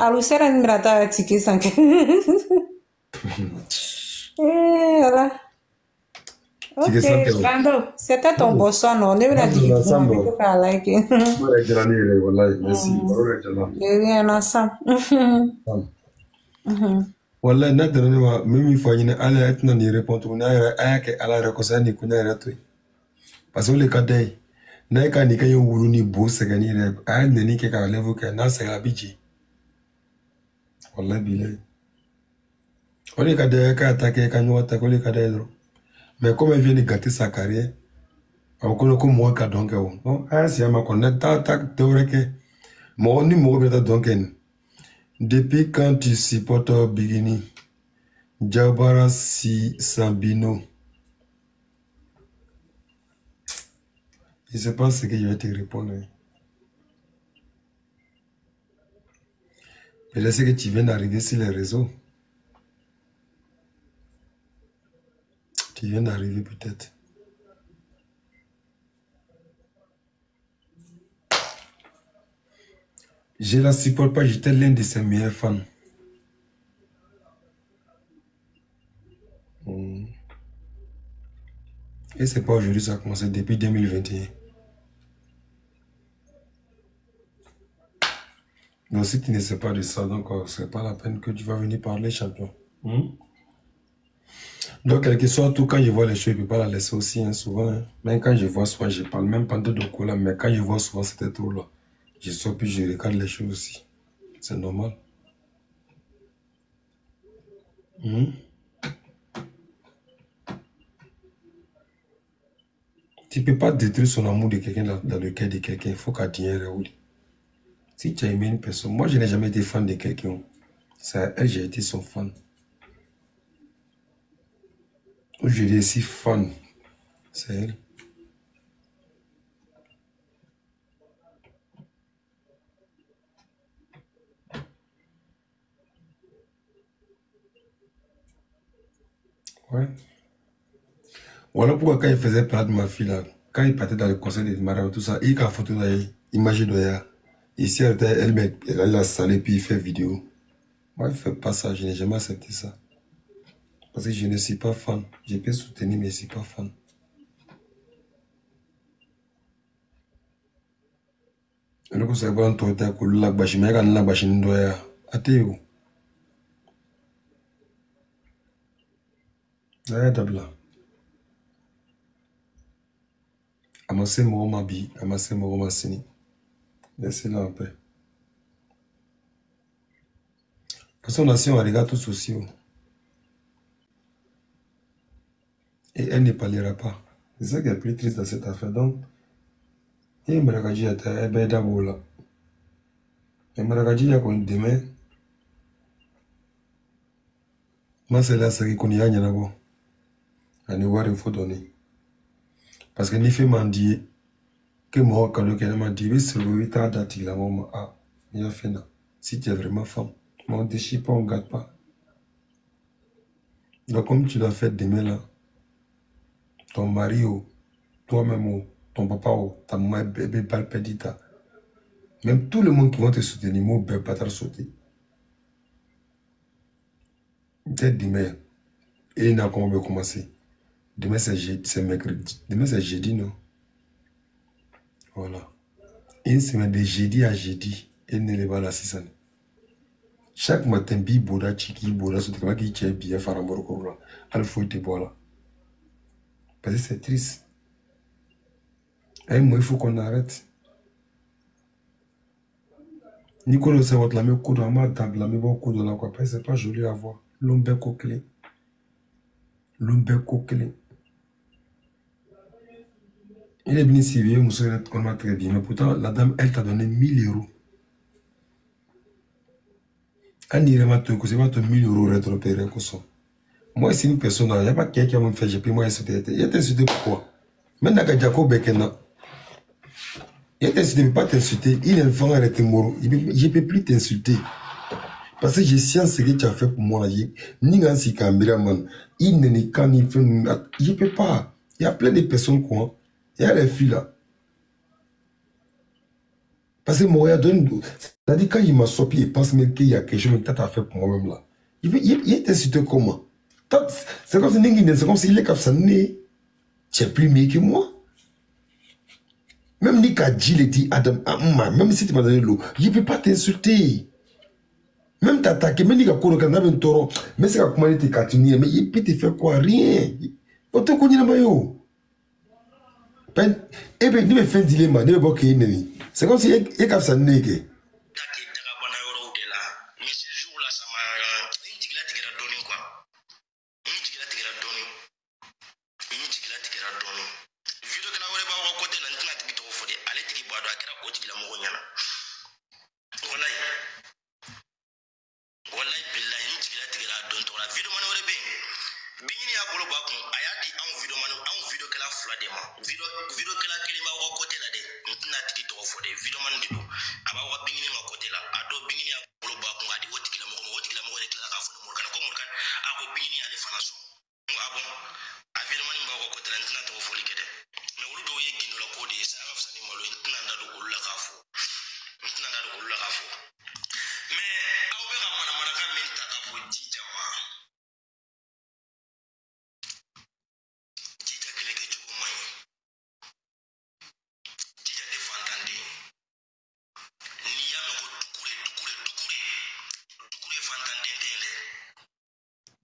alu sera ni bɛna taa tike san kɛ ala ok Brando c'était ton bosson non ne bɛna jigin tuguni k'a like o yɛrɛ jara ne yɛrɛ wallahi merci baro yɛrɛ jara rien ensemble wallahi n'a dara ne ma min fɔ a ɲɛna ala yɛrɛ tɛna nin répondre tuguni a y'a kɛ ala yɛrɛ kɔsɔn ni kunya yɛrɛ to yen parce que o de ka d'a ye n'a ye ka nin kɛ ye wulu ni bo sɛgɛnni yɛrɛ a ye nɛni kɛ k'a lève kɛ n'a sɛgɛn a bɛ jigin wallahi bilahi o de ka d'a ye k'a ta kɛ ka ɲɔgɔn ta o de ka d'a ye dɔrɔn mais comme elle vient de gâter sa carrière a ko ko mɔgɔ ka dɔn kɛ o bon a y'a si a ma kɔni ne t'a dɔwɛrɛ kɛ mɔgɔ ni mɔgɔ bɛ taa dɔn kɛ nin depuis quand tu supportes Bigini Jabara si Sambino je sais pas ce que je vais te répondre mais je sais que tu viens d'arriver sur les réseaux tu viens d'arriver peut-être je la supporte pas, j'étais l'un de ses meilleurs fans. Et c'est pas aujourd'hui, ça a commencé depuis 2021. Donc si tu ne sais pas de ça, donc c'est pas la peine que tu vas venir parler, champion. Donc, quel que soit tout, quand je vois les choses, je ne peux pas la laisser aussi, hein, souvent. Hein. Même quand je vois souvent, je parle même pas de cola, mais quand je vois souvent c'était trop là, je sors puis je regarde les choses aussi. C'est normal. Hmm? Tu ne peux pas détruire son amour de quelqu'un dans le cœur de quelqu'un. Il faut qu'à dire oui. Si tu as aimé une personne, moi je n'ai jamais été fan de quelqu'un. C'est elle, j'ai été son fan. Aujourd'hui, si fan, c'est elle. Ouais. Voilà pourquoi quand il faisait parler de ma fille là, quand il partait dans le conseil de mariage, tout ça, il a photo là, imagine là. Ici, elle a salé puis il fait vidéo. Moi, il ne fait pas ça, je n'ai jamais accepté ça. Parce que je ne suis pas fan. Je peux soutenir, mais je ne suis pas fan. Donc, c'est bon, toi, tu as coulé la bâche, mais quand la bâche n'est pas Athéo. Ah, d'abord. Amassé Moroma Bi, Amassé Moroma Sini. Laissez-la en paix. Parce qu'on a si on regarde tous aussi. Et elle ne parlera pas. C'est ça qui est le plus triste dans cette affaire. Donc, il me regarde, elle est d'abord là. Il me regarde, il y a demain. Moi, c'est là, c'est qu'on y a, il y en a bon. À nous voir, il faut donner. Parce que ni fait mendier, que moi, quand on m'a dit, oui, c'est le 8 ans date, il a mon ah, il a fait là. Si tu es vraiment femme, on ne déchire pas, on ne garde pas. Donc, comme tu l'as fait demain là, ton mari, toi-même, ton papa, ta maman, bébé, balle perdita. Même tout le monde qui va te soutenir, moi, ne peut pas te sauter. Dès demain, et il n'a pas commencé. Demain, c'est mercredi. Demain, c'est jeudi, non? Voilà. Une semaine de jeudi à jeudi, et ne les va la 6 ans. Chaque matin, bi boda chiki boda so tekama ki che bi fara moroko là. Al faut te bola. Parce que c'est triste. Et moi il faut qu'on arrête. Nicolas c'est votre la même coup dans ma table, la même coup dans la quoi. C'est pas joli à voir. L'ombe coquelin. L'ombe coquelin. Il est venu si vieux, monsieur, on m'a très bien. Mais pourtant, la dame, elle t'a donné 1000 euros. Elle n'irait pas te causer, pas te 1000 euros rétropérer comme ça. Moi, c'est une personne, il n'y a pas quelqu'un qui va me faire, j'ai pris moi insulté. Il a insulté pourquoi? Maintenant que Jacob Bekena, il a insulté, il ne peut pas t'insulter. Il est un enfant arrêté moro. Je ne peux plus t'insulter. Parce que j'ai science ce que tu as fait pour moi. Ni Kambira, man. Il n'est ni quand ni fait. Je ne peux pas. Il y a plein de personnes quoi. Il y a les filles là. Parce que moi, c'est-à-dire quand il m'a sorti, il pense même qu'il y a quelque chose que tu as fait pour moi-même là. Il t'insulte comment? C'est comme s'il est comme ça, tu es plus mieux que moi. Même Nika dit, dit Adam, même si tu m'as donné l'eau, je ne peux pas t'insulter. Même t'attaquer, même Nika Koro, quand même taureau, mais c'est comment il te continue, mais il peut te faire quoi? Rien. On te connaît la maillot. Et bien, il me fait un dilemme, il me dit qu'il est c'est comme si il est comme ça, nègre.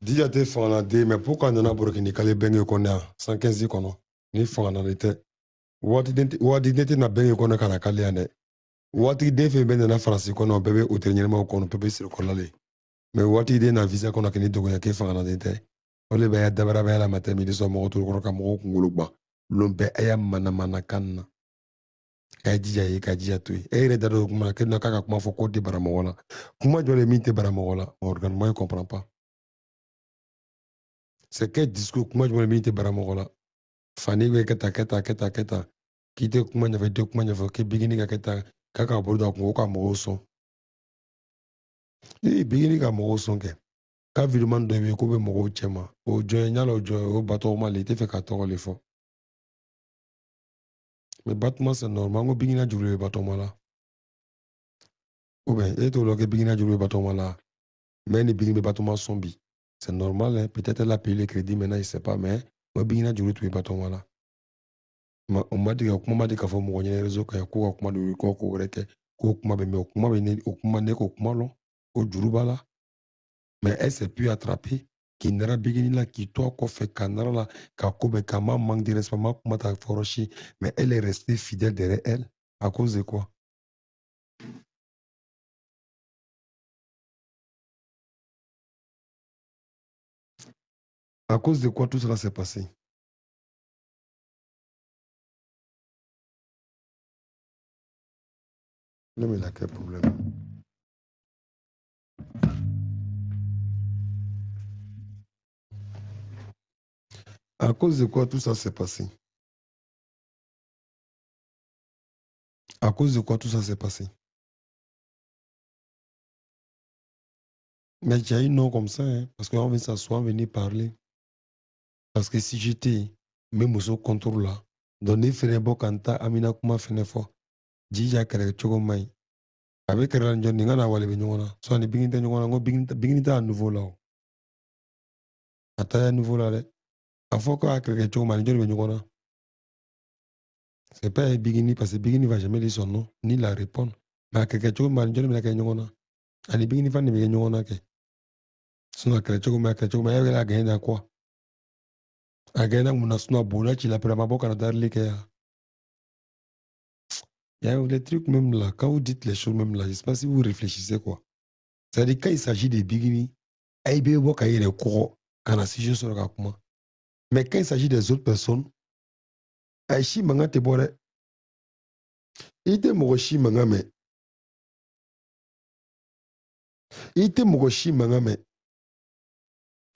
Déjà t'es fanade, mais pourquoi on a Burkina Kale bengue qu'on a 115 qu'on ni fanade wati dente na bengue qu'on a kana kale ane wati defe ben na France qu'on a bébé au dernièrement qu'on peut sur kolale mais wati de na visa qu'on a kini dogonya ke fanade dente ole ba ya dabara ba la matami de so mo to ko ka mo ngulugba lombe aya mana kanna ka jija tu e re daro kuma ke na kaka kuma fo ko de bara mo wala kuma jole minte bara mo wala organ moi comprend pas. C'est quel discours que moi je me limite baramola. Fanny we keta. Kite kuma nya video kuma nya ke bigini ka keta kaka bodo ko ka mo so. Bigini ka mo so ke. Ka video man do we ko be mo chema. O jo nya lo jo o bato ma le te fe ka to le fo. Mais battement c'est normal ngo bigina julu bato mala. Ou ben et to lo ke bigina julu bato mala. Mais ni bigini bato ma sombi. C'est normal, hein? Peut-être elle a payé le crédit, maintenant il ne sait pas, mais moi, bien, il a bateau là. On m'a dit que m'a dit qu'il faut me réseau qu'il y a quoi comme de quoi qu'on rete quoi comme mais mais elle s'est pu attraper qui n'era bigini là qui toi qu'on fait canara là comme kama manque de respect comment t'as forochi mais elle est restée fidèle derrière elle à cause de quoi? À cause de quoi tout cela s'est passé? Non, mais là, quel problème? À cause de quoi tout ça s'est passé? À cause de quoi tout ça s'est passé? Mais j'ai eu non comme ça, hein, parce qu'on veut s'asseoir, venir parler. Parce que si j'étais, même au contrôle là, donner Fenebo Kanta, Amina Kuma Fenefo, Jija Kere Chogomai, avec Ranjon Ningana Wale Benyona, soit les Bingita Nyona, Bingita à nouveau là. À nouveau là, à fois qu'à Kere Chogomai, Benyona. C'est pas un Bigini, parce que Bigini va jamais dire son nom, ni la répondre. Mais à Kere Chogomai, Benyona. À les Bigini Fan de Benyona. Sinon, à Kere Chogomai, elle a gagné dans quoi? Agenda munasuna bola qui la prema boka dans les cas. Il y a des trucs même là, quand vous dites les choses même là, je sais pas si vous réfléchissez quoi. C'est-à-dire quand il s'agit des bigini, aïe boka y est le courant, quand la situation sur le comment. Mais quand il s'agit des autres personnes, aïchi manga te bore, ite mogoshi manga me, ite mogoshi manga me.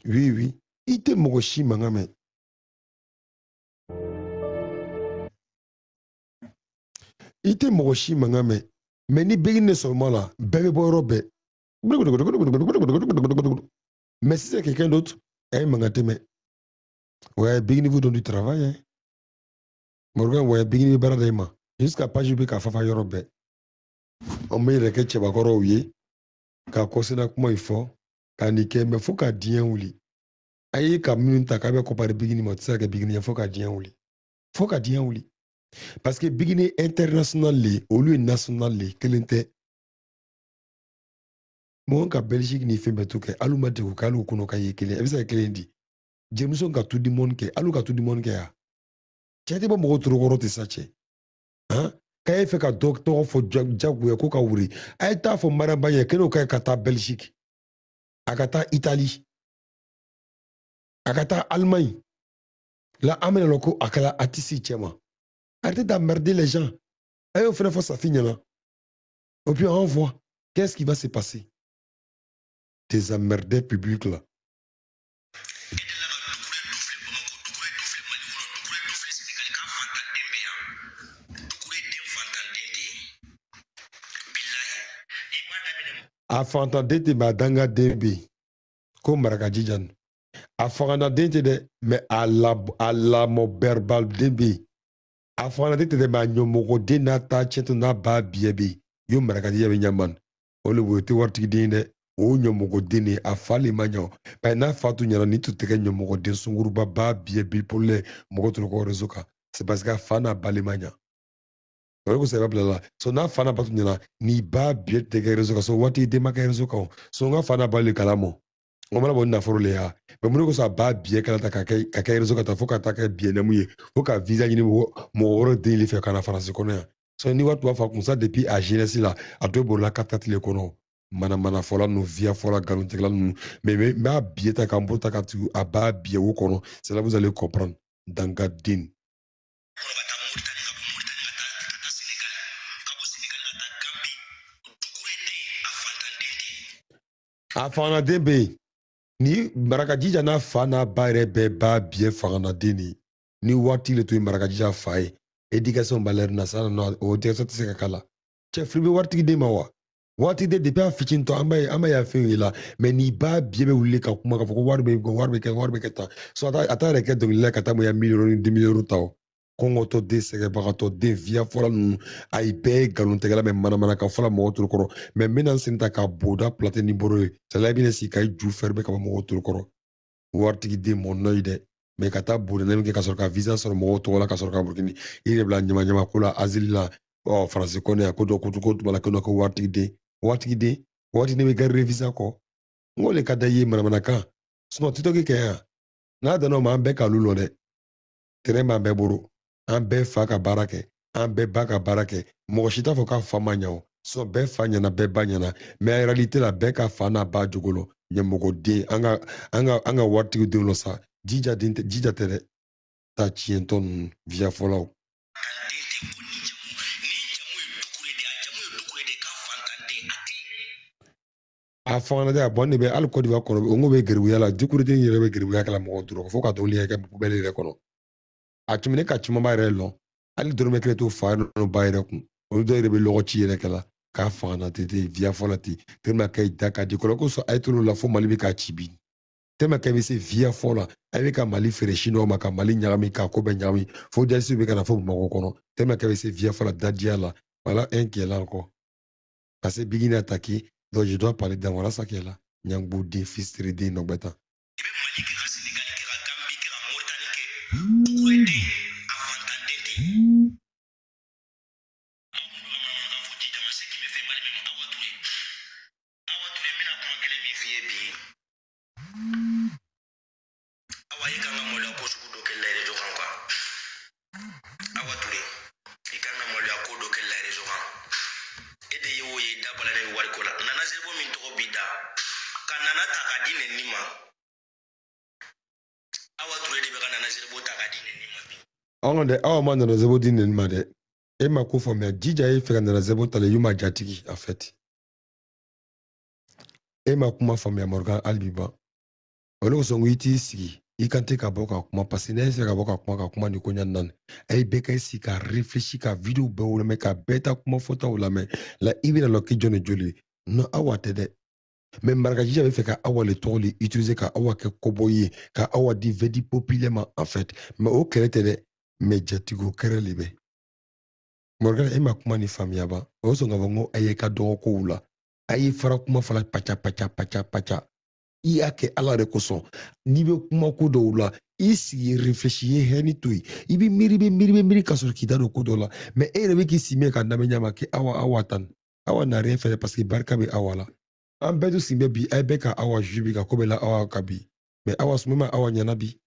Oui, ite mogoshi manga me. Ite mogoshi mangame mais ni begine seulement là bébé borobe mais si c'est quelqu'un d'autre mangate mais ouais begine vous donne du travail hein Morgan ouais begine baradema jusqu'à pas jubi ka fafa yorobe on met le ketche bakoro ouye ka kosina kuma il faut ka nike mais faut ka dien ouli ayi ka minta ka be ko par begine mo tsaka ka begine faut ka dien ouli parce que bigini international au lieu national kelente mon ka Belgique ni fait tout que aluma de ko kalu kuno ka yekele e bisa kelendi Jameson ka tout du monde ke alu ka tout du monde ke ya chete bo mo tro goro te sache hein ka fait ka docteur fo jagu ko ka wuri ay ta fo maramba ye keno ka kata Belgique akata Italie akata Allemagne la amena loko akala atisi chema. Arrêtez d'emmerder les gens. Et au final, ça finit là. Et puis on voit. Qu'est-ce qui va se passer? Des emmerdés publics là. Afanta dente badanga dembe. Comme Marakajijan. Afanta dente de mais à la moberbal dembe. Afana de te ma nyomogo de na ta cheto na ba biebe yo marakadi ya nyaman ole wote warti de o nyomogo de ne afale manyo pa na fatu nyana ni tuteke nyomogo de sunguru ba biebe pour le mogo to ko rezoka c'est parce que afana bale manya ole ko seba blala so na afana batu nyana ni ba biebe te rezoka so wati de maka rezoka so nga afana bale kalamo on m'a bon nafolo le ya mais mun ko sa ba bien kala ta ka kay rezo ka ta fo ka ta ka bien namuye fo ka visa ni mo woro de le fe kana France kono ya so ni watu wa fa comme ça depuis à jeunesse là a to bo la katati le kono mana fola no via fola galontegla mais ma bien ta ka mbota ka tu a ba bien wo kono c'est là vous allez comprendre dans Gadin a fana dembe ni marakajija na fa na bare be ba bien fana deni ni wati le to marakajija fa éducation baler na sana no o de so tse kala che fribe warti de mawa wati de depuis fichin to ama ya fin la mais ni ba bien be wulle ka kuma ka ko warbe ke ta so ata reke donc la kata mo ya million 2 million taw kongo to de sege bagato de via fola nu ay be galon tegala me mana ka fola mo to koro mais menan sinta ka boda plate ni boro sala bine si kay ju ferbe ka mo to koro warti de mo noide mais kata boda nem ke ka sor ka visa sor mo to wala ka sor ka burkini ire bla nyama ko la azil la o france ko ne ko do ko bala ko warti de wati ne be gar visa ko ngole ka da yi mana ka sno tito ke ya na da no ma be ka lulo de tere ma be buru an bɛɛ fa ka baara kɛ an bɛɛ ba ka baara kɛ mɔgɔ si t'a fɔ k'a fa ma ɲa o sinon bɛɛ fa ɲɛna bɛɛ ba ɲɛna mais en réalité la bɛɛ ka fa n'a ba jogo lɔ ɲɛmɔgɔden an ka waritigi denw lɔ sa jija tɛ dɛ ta tiɲɛtɔ ninnu via fɔlaw a fangana de a bɔn ne bɛ hali Côte d'Ivoire kɔnɔ o ngo bɛ geribuya la dukuruden yɛrɛ bɛ geribuya kɛla mɔgɔ dɔrɔn fo ka dɔnni kɛ poubelle yɛrɛ kɔnɔ a tun ne ka caman b'a yɛrɛ lɔn hali dɔrɔmɛ kelen t'o fa yɛrɛ ba yɛrɛ kun olu dɔw yɛrɛ bɛ lɔgɔ ci yɛrɛ kɛla k'a fangana ten via fɔla ten tellement que da ka di kɔrɔ ko sɔn a ye tolu la fo Mali bɛ k'a ci bi tellement que bɛ se via fɔla a bɛ ka Mali feere chinois ma ka Mali ɲagami k'a ko bɛɛ ɲagami fo jalisi bɛ ka na fo Bamakɔ kɔnɔ tellement que bɛ se via fɔla dadiya la voilà un qui est là encore parce que Bigini attaqué donc je dois parler dans voilà ça qui est là Nyangbo de fils de Nogbeta de awa ma nana zebo di nen ma de e ma ko faamuya jija e fɛ ka nana zebo tale yu ma jatigi en fait e ma kuma faamuya Morgan Albiba olu sɔn ko i t'i sigi i kan tɛ ka bɔ ka kuma parce que ne se ka bɔ ka kuma ni ko ɲa nan e bɛɛ ka sigi ka réfléchir ka vidéo bɛɛ lamɛn ka bɛɛ ta kuma fɔtaw lamɛn la i bɛna lɔ k'i jɔn ni joli non awa tɛ dɛ mais marakajija bɛ fɛ ka awa le tɔgɔ le utiliser ka awa kɛ kɔbɔ ye ka awa di vedi populaire ma en fait mais o kɛlɛ tɛ dɛ mais jatigo kɛrɛ le bɛ Morgan e ma kuma ni faamuya ba o sɔn ka fɔ ko a ye ka dɔgɔ kow la a ye fara kuma fala paca i y'a kɛ ala de kosɔn n'i bɛ kuma ko dɔw la i sigi réfléchir ye hɛni to yen i bɛ miiri ka sɔrɔ k'i da don ko dɔ la mais e yɛrɛ bɛ k'i sigi ka lamɛn ɲama kɛ awa tan awa na rien fait parce que barika bɛ awa la an bɛɛ tun sigi bɛ bi a ye bɛɛ ka awa ju bi ka ko bɛ la awa ka bi mais awa suma ma awa ɲɛna bi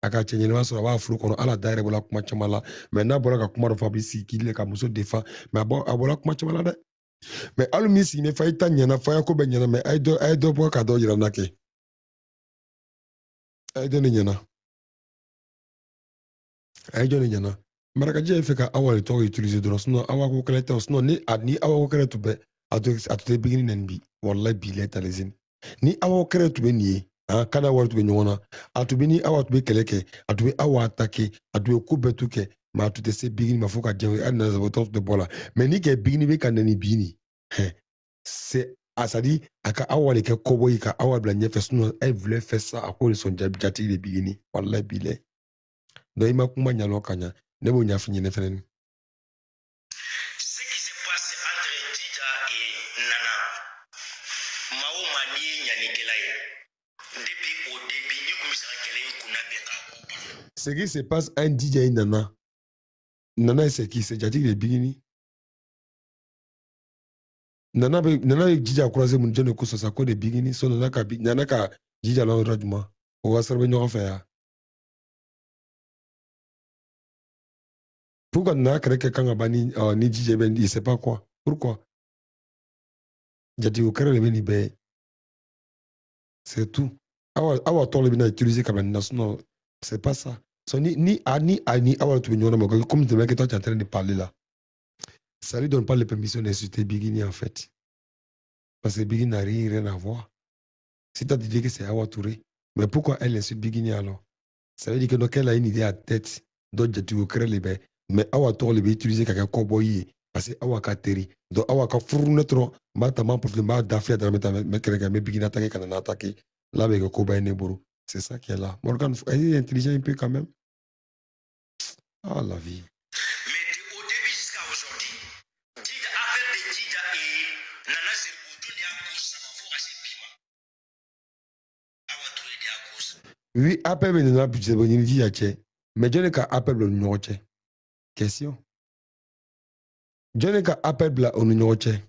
a ka cɛ ɲɛnama sɔrɔ a b'a furu kɔnɔ ala da yɛrɛ bɔra kuma caman la mais n'a bɔra ka kuma dɔ fɔ a bɛ sigi k'i ka muso défend mais a bɔra kuma caman la dɛ mais hali min sigilen fa i ta ɲɛna fa ya ko bɛɛ ɲɛna mais a ye dɔ bɔ ka dɔ yira n na kɛ a ye dɔ ne ɲɛna a ye jɔ ne ɲɛna marakajɛ ye fɛ ka awa de tɔgɔ utiliser dɔrɔn sinon awa ko kɛlɛ tɛ sinon ni awa ko kɛlɛ tun bɛ a tun tɛ Bigini nɛni bi wallahi bilahi talazini ni awa ko kɛlɛ tun bɛ nin ye kana wari tun bɛ ɲɔgɔn na a tun bɛ ni awa tun bɛ kɛlɛ kɛ a tun bɛ awa attaquer a tun bɛ ko bɛɛ tun kɛ mais a tun tɛ se Bigini ma fo ka diɲɛ hali nanzarabatɔ tun tɛ bɔ la mais ni kɛ Bigini bɛ ka nɛni Bigini c'est c'est à dire a ka awa de kɛ kɔbɔ ye ka awa bila ɲɛfɛ sinon elle voulait faire ça a ko de sɔn jatigi de Bigini wallahi bilahi donc i ma kuma ɲalɔ ka ɲa ne b'o ɲɛf'i ɲɛna fɛnɛ ce qui se passe un DJ et Nana. Nana c'est qui? C'est Jatigi de Bigini. Nana DJ a croisé mon jeune ko sasa ko de Bigini. So Nana ka Didi alors radio on va servir nous faire. Pourquoi n'a créé quelqu'un a banni ni Didi ben il sait pas quoi. Pourquoi? Jadi au créer le beni c'est tout. Awa tole bina utiliser comme non, c'est pas ça. So, ni awa tu comme tu es en train de parler là. Ça lui donne pas les permissions d'insulter Bigini en fait. Parce que Bigini n'a rien à voir. Si tu as dit que c'est Awa Touré, mais pourquoi elle insulte Bigini alors? Ça veut dire que donc elle a une idée à tête, donc tu veux créer les bains. Mais Awa Touré va utiliser quelqu'un cowboy parce que Awa Kateri. Donc Awa ka fourne trop, mataman pour le mal d'affaires dans le quelqu'un mais Bigini attaqué quand on a attaqué. Là avec le cowboy Neboro. C'est ça qui est là. Morgan, elle est intelligent un peu quand même. Ah la vie. Oui, appel mais n'a plus de bonne idée à tché. Mais je n'ai qu'à appel le numéro tché. Question. Je n'ai qu'à appel le numéro tché.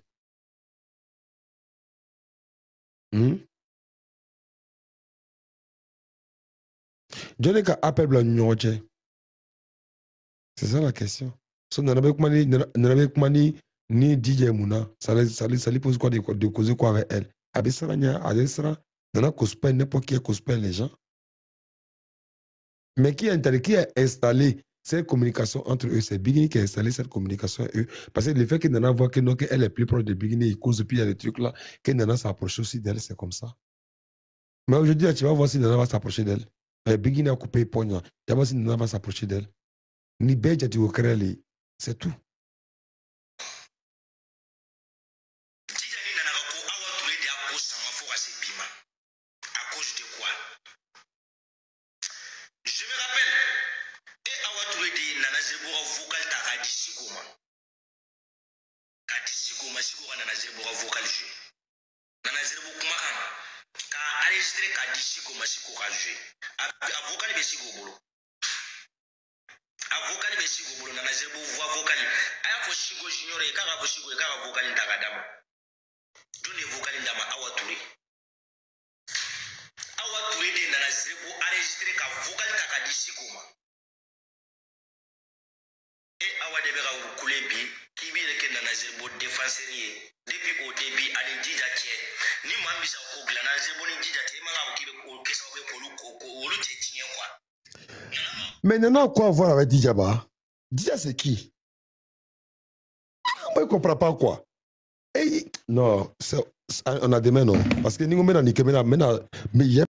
Je n'ai qu'à appel le numéro tché. C'est ça la question. So n'avait pas ni DJ Mouna. Ça lui pose quoi de causer quoi avec elle. Abissaranya, Adesra, n'a cosplay n'importe qui cosplay les gens. Mais qui a installé cette communication entre eux? C'est Bigini qui a installé cette communication avec eux. Parce que le fait que Nana voit qu'elle est plus proche de Bigini, il cause, puis il y a des trucs là, que Nana s'approche aussi d'elle, c'est comme ça. Mais aujourd'hui, tu vas voir si Nana va s'approcher d'elle. Bigini a coupé poignard. Tu vas voir si Nana va s'approcher d'elle. Ni Beja, tu vas créer, c'est tout. Mais Nana, quoi voir avec Djaba? Dja, c'est qui? Moi, je ne comprends pas quoi. Hey, non, on a des mains, non. Parce que nous, on a